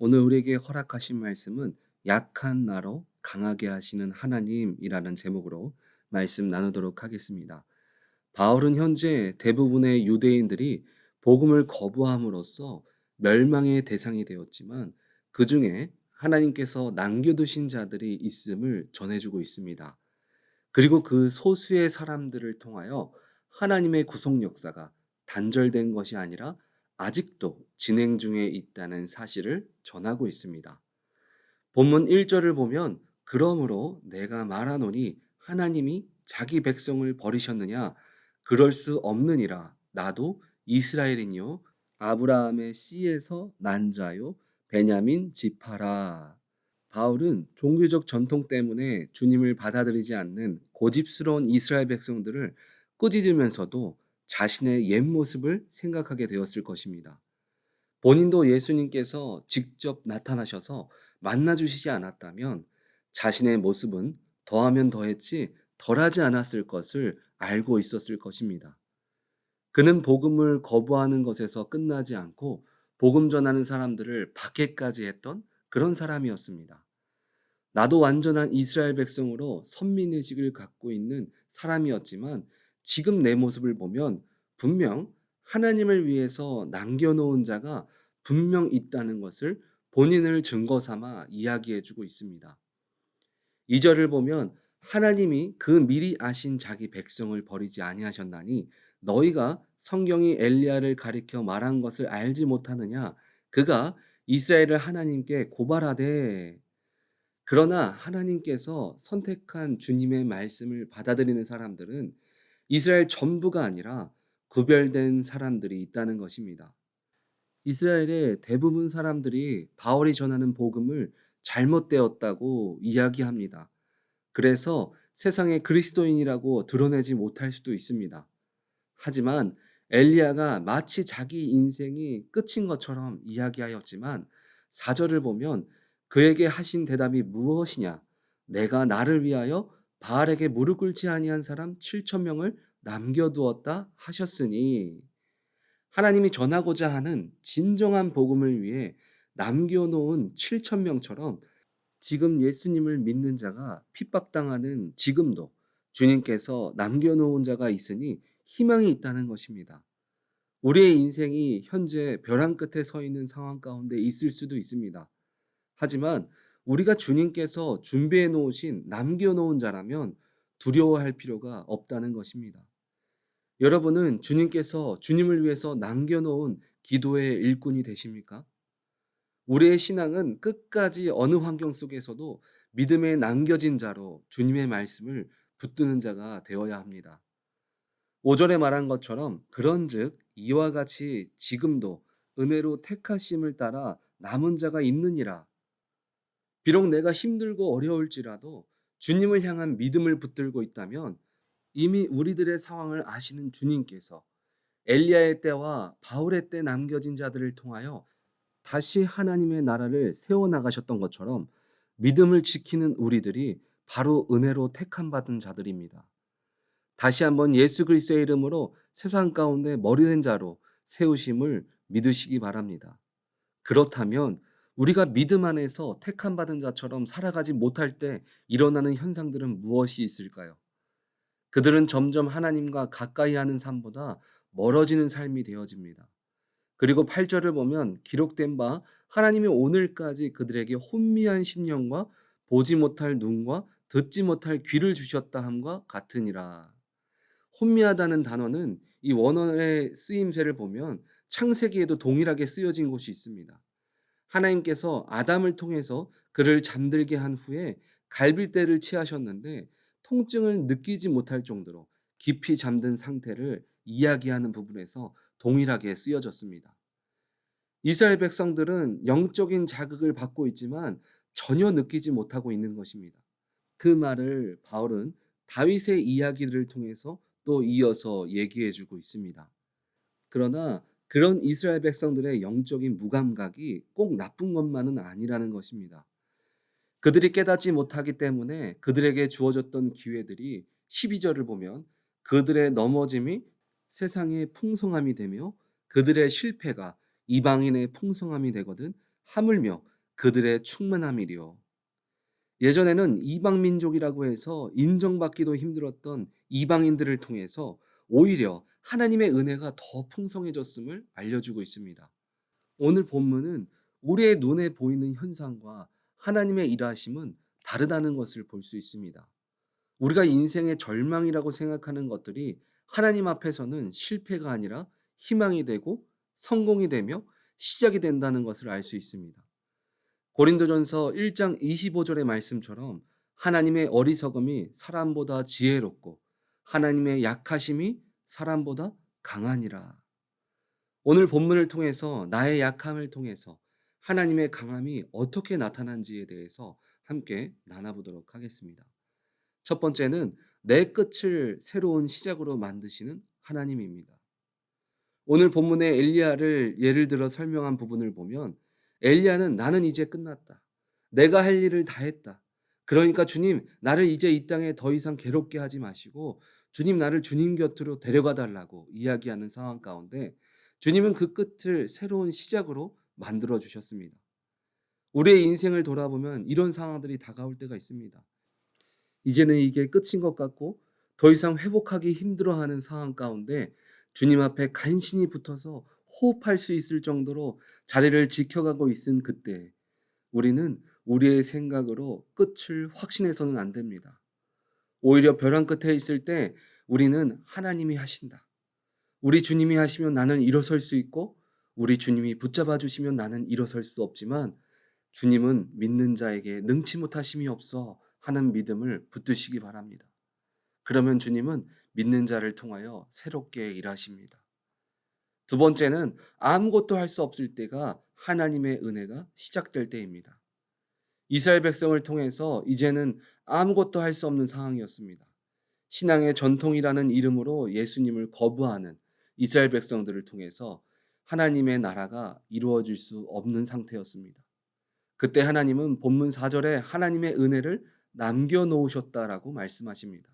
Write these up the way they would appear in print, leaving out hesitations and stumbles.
오늘 우리에게 허락하신 말씀은 약한 나로 강하게 하시는 하나님이라는 제목으로 말씀 나누도록 하겠습니다. 바울은 현재 대부분의 유대인들이 복음을 거부함으로써 멸망의 대상이 되었지만 그 중에 하나님께서 남겨두신 자들이 있음을 전해주고 있습니다. 그리고 그 소수의 사람들을 통하여 하나님의 구속 역사가 단절된 것이 아니라 아직도 진행 중에 있다는 사실을 전하고 있습니다. 본문 1절을 보면 그러므로 내가 말하노니 하나님이 자기 백성을 버리셨느냐 그럴 수 없느니라 나도 이스라엘이요 아브라함의 씨에서 난 자요 베냐민 지파라. 바울은 종교적 전통 때문에 주님을 받아들이지 않는 고집스러운 이스라엘 백성들을 꾸짖으면서도 자신의 옛 모습을 생각하게 되었을 것입니다. 본인도 예수님께서 직접 나타나셔서 만나주시지 않았다면 자신의 모습은 더하면 더했지 덜하지 않았을 것을 알고 있었을 것입니다. 그는 복음을 거부하는 것에서 끝나지 않고 복음 전하는 사람들을 박해까지 했던 그런 사람이었습니다. 나도 완전한 이스라엘 백성으로 선민의식을 갖고 있는 사람이었지만 지금 내 모습을 보면 분명 하나님을 위해서 남겨놓은 자가 분명 있다는 것을 본인을 증거 삼아 이야기해 주고 있습니다. 2절을 보면 하나님이 그 미리 아신 자기 백성을 버리지 아니하셨나니 너희가 성경이 엘리야를 가리켜 말한 것을 알지 못하느냐 그가 이스라엘을 하나님께 고발하되. 그러나 하나님께서 선택한 주님의 말씀을 받아들이는 사람들은 이스라엘 전부가 아니라 구별된 사람들이 있다는 것입니다. 이스라엘의 대부분 사람들이 바울이 전하는 복음을 잘못되었다고 이야기합니다. 그래서 세상의 그리스도인이라고 드러내지 못할 수도 있습니다. 하지만 엘리야가 마치 자기 인생이 끝인 것처럼 이야기하였지만 4절을 보면 그에게 하신 대답이 무엇이냐? 내가 나를 위하여 바알에게 무릎 꿇지 아니한 사람 7천 명을 남겨두었다 하셨으니 하나님이 전하고자 하는 진정한 복음을 위해 남겨놓은 7천 명처럼 지금 예수님을 믿는 자가 핍박당하는 지금도 주님께서 남겨놓은 자가 있으니 희망이 있다는 것입니다. 우리의 인생이 현재 벼랑 끝에 서 있는 상황 가운데 있을 수도 있습니다. 하지만 우리가 주님께서 준비해 놓으신 남겨놓은 자라면 두려워할 필요가 없다는 것입니다. 여러분은 주님께서 주님을 위해서 남겨놓은 기도의 일꾼이 되십니까? 우리의 신앙은 끝까지 어느 환경 속에서도 믿음에 남겨진 자로 주님의 말씀을 붙드는 자가 되어야 합니다. 5절에 말한 것처럼 그런즉 이와 같이 지금도 은혜로 택하심을 따라 남은 자가 있느니라. 비록 내가 힘들고 어려울지라도 주님을 향한 믿음을 붙들고 있다면 이미 우리들의 상황을 아시는 주님께서 엘리야의 때와 바울의 때 남겨진 자들을 통하여 다시 하나님의 나라를 세워나가셨던 것처럼 믿음을 지키는 우리들이 바로 은혜로 택함 받은 자들입니다. 다시 한번 예수 그리스도의 이름으로 세상 가운데 머리된 자로 세우심을 믿으시기 바랍니다. 그렇다면 우리가 믿음 안에서 택함 받은 자처럼 살아가지 못할 때 일어나는 현상들은 무엇이 있을까요? 그들은 점점 하나님과 가까이 하는 삶보다 멀어지는 삶이 되어집니다. 그리고 8절을 보면 기록된 바 하나님이 오늘까지 그들에게 혼미한 심령과 보지 못할 눈과 듣지 못할 귀를 주셨다 함과 같으니라. 혼미하다는 단어는 이 원어의 쓰임새를 보면 창세기에도 동일하게 쓰여진 곳이 있습니다. 하나님께서 아담을 통해서 그를 잠들게 한 후에 갈빗대를 취하셨는데 통증을 느끼지 못할 정도로 깊이 잠든 상태를 이야기하는 부분에서 동일하게 쓰여졌습니다. 이스라엘 백성들은 영적인 자극을 받고 있지만 전혀 느끼지 못하고 있는 것입니다. 그 말을 바울은 다윗의 이야기들을 통해서 또 이어서 얘기해 주고 있습니다. 그러나 그런 이스라엘 백성들의 영적인 무감각이 꼭 나쁜 것만은 아니라는 것입니다. 그들이 깨닫지 못하기 때문에 그들에게 주어졌던 기회들이 12절을 보면 그들의 넘어짐이 세상의 풍성함이 되며 그들의 실패가 이방인의 풍성함이 되거든 하물며 그들의 충만함이리요. 예전에는 이방 민족이라고 해서 인정받기도 힘들었던 이방인들을 통해서 오히려 하나님의 은혜가 더 풍성해졌음을 알려주고 있습니다. 오늘 본문은 우리의 눈에 보이는 현상과 하나님의 일하심은 다르다는 것을 볼 수 있습니다. 우리가 인생의 절망이라고 생각하는 것들이 하나님 앞에서는 실패가 아니라 희망이 되고 성공이 되며 시작이 된다는 것을 알 수 있습니다. 고린도전서 1장 25절의 말씀처럼 하나님의 어리석음이 사람보다 지혜롭고 하나님의 약하심이 사람보다 강하니라. 오늘 본문을 통해서 나의 약함을 통해서 하나님의 강함이 어떻게 나타난지에 대해서 함께 나눠보도록 하겠습니다. 첫 번째는 내 끝을 새로운 시작으로 만드시는 하나님입니다. 오늘 본문의 엘리야를 예를 들어 설명한 부분을 보면 엘리야는 나는 이제 끝났다. 내가 할 일을 다 했다. 그러니까 주님, 나를 이제 이 땅에 더 이상 괴롭게 하지 마시고 주님 나를 주님 곁으로 데려가 달라고 이야기하는 상황 가운데 주님은 그 끝을 새로운 시작으로 만들어 주셨습니다. 우리의 인생을 돌아보면 이런 상황들이 다가올 때가 있습니다. 이제는 이게 끝인 것 같고 더 이상 회복하기 힘들어하는 상황 가운데 주님 앞에 간신히 붙어서 호흡할 수 있을 정도로 자리를 지켜가고 있은 그때 우리는 우리의 생각으로 끝을 확신해서는 안 됩니다. 오히려 벼랑 끝에 있을 때 우리는 하나님이 하신다. 우리 주님이 하시면 나는 일어설 수 있고 우리 주님이 붙잡아 주시면 나는 일어설 수 없지만 주님은 믿는 자에게 능치 못하심이 없어 하는 믿음을 붙드시기 바랍니다. 그러면 주님은 믿는 자를 통하여 새롭게 일하십니다. 두 번째는 아무것도 할 수 없을 때가 하나님의 은혜가 시작될 때입니다. 이스라엘 백성을 통해서 이제는 아무것도 할 수 없는 상황이었습니다. 신앙의 전통이라는 이름으로 예수님을 거부하는 이스라엘 백성들을 통해서 하나님의 나라가 이루어질 수 없는 상태였습니다. 그때 하나님은 본문 4절에 하나님의 은혜를 남겨놓으셨다라고 말씀하십니다.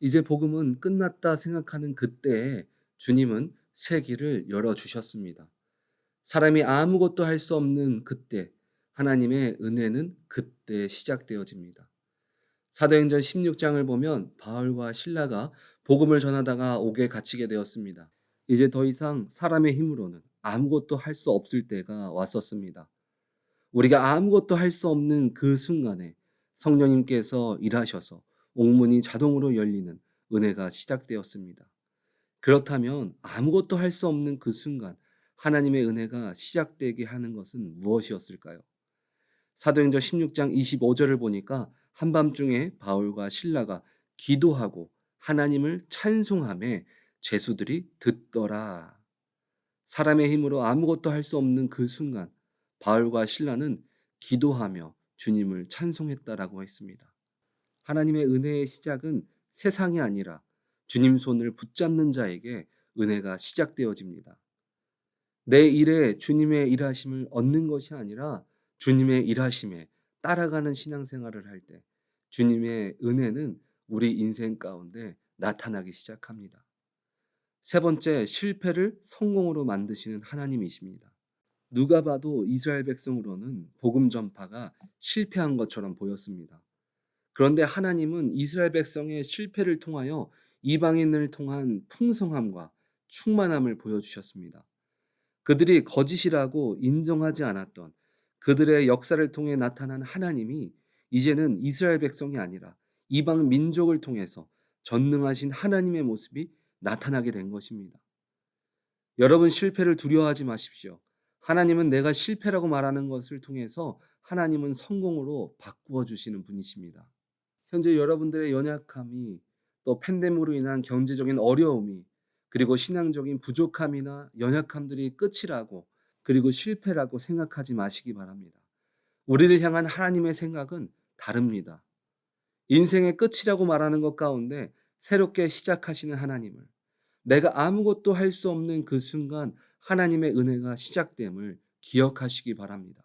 이제 복음은 끝났다 생각하는 그때에 주님은 새 길을 열어주셨습니다. 사람이 아무것도 할 수 없는 그때 하나님의 은혜는 그때 시작되어집니다. 사도행전 16장을 보면 바울과 실라가 복음을 전하다가 옥에 갇히게 되었습니다. 이제 더 이상 사람의 힘으로는 아무것도 할 수 없을 때가 왔었습니다. 우리가 아무것도 할 수 없는 그 순간에 성령님께서 일하셔서 옥문이 자동으로 열리는 은혜가 시작되었습니다. 그렇다면 아무것도 할 수 없는 그 순간 하나님의 은혜가 시작되게 하는 것은 무엇이었을까요? 사도행전 16장 25절을 보니까 한밤중에 바울과 실라가 기도하고 하나님을 찬송하며 죄수들이 듣더라. 사람의 힘으로 아무것도 할 수 없는 그 순간 바울과 실라는 기도하며 주님을 찬송했다라고 했습니다. 하나님의 은혜의 시작은 세상이 아니라 주님 손을 붙잡는 자에게 은혜가 시작되어집니다. 내 일에 주님의 일하심을 얻는 것이 아니라 주님의 일하심에 따라가는 신앙생활을 할 때 주님의 은혜는 우리 인생 가운데 나타나기 시작합니다. 세 번째, 실패를 성공으로 만드시는 하나님이십니다. 누가 봐도 이스라엘 백성으로는 복음 전파가 실패한 것처럼 보였습니다. 그런데 하나님은 이스라엘 백성의 실패를 통하여 이방인을 통한 풍성함과 충만함을 보여주셨습니다. 그들이 거짓이라고 인정하지 않았던 그들의 역사를 통해 나타난 하나님이 이제는 이스라엘 백성이 아니라 이방 민족을 통해서 전능하신 하나님의 모습이 나타나게 된 것입니다. 여러분 실패를 두려워하지 마십시오. 하나님은 내가 실패라고 말하는 것을 통해서 하나님은 성공으로 바꾸어 주시는 분이십니다. 현재 여러분들의 연약함이 또 팬데믹으로 인한 경제적인 어려움이 그리고 신앙적인 부족함이나 연약함들이 끝이라고 그리고 실패라고 생각하지 마시기 바랍니다. 우리를 향한 하나님의 생각은 다릅니다. 인생의 끝이라고 말하는 것 가운데 새롭게 시작하시는 하나님을 내가 아무것도 할 수 없는 그 순간 하나님의 은혜가 시작됨을 기억하시기 바랍니다.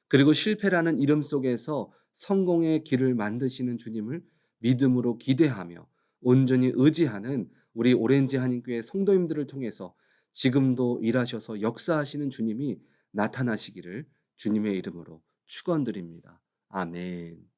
그리고 실패라는 이름 속에서 성공의 길을 만드시는 주님을 믿음으로 기대하며 온전히 의지하는 우리 오렌지 한인교회 성도님들을 통해서 지금도 일하셔서 역사하시는 주님이 나타나시기를 주님의 이름으로 축원드립니다. 아멘.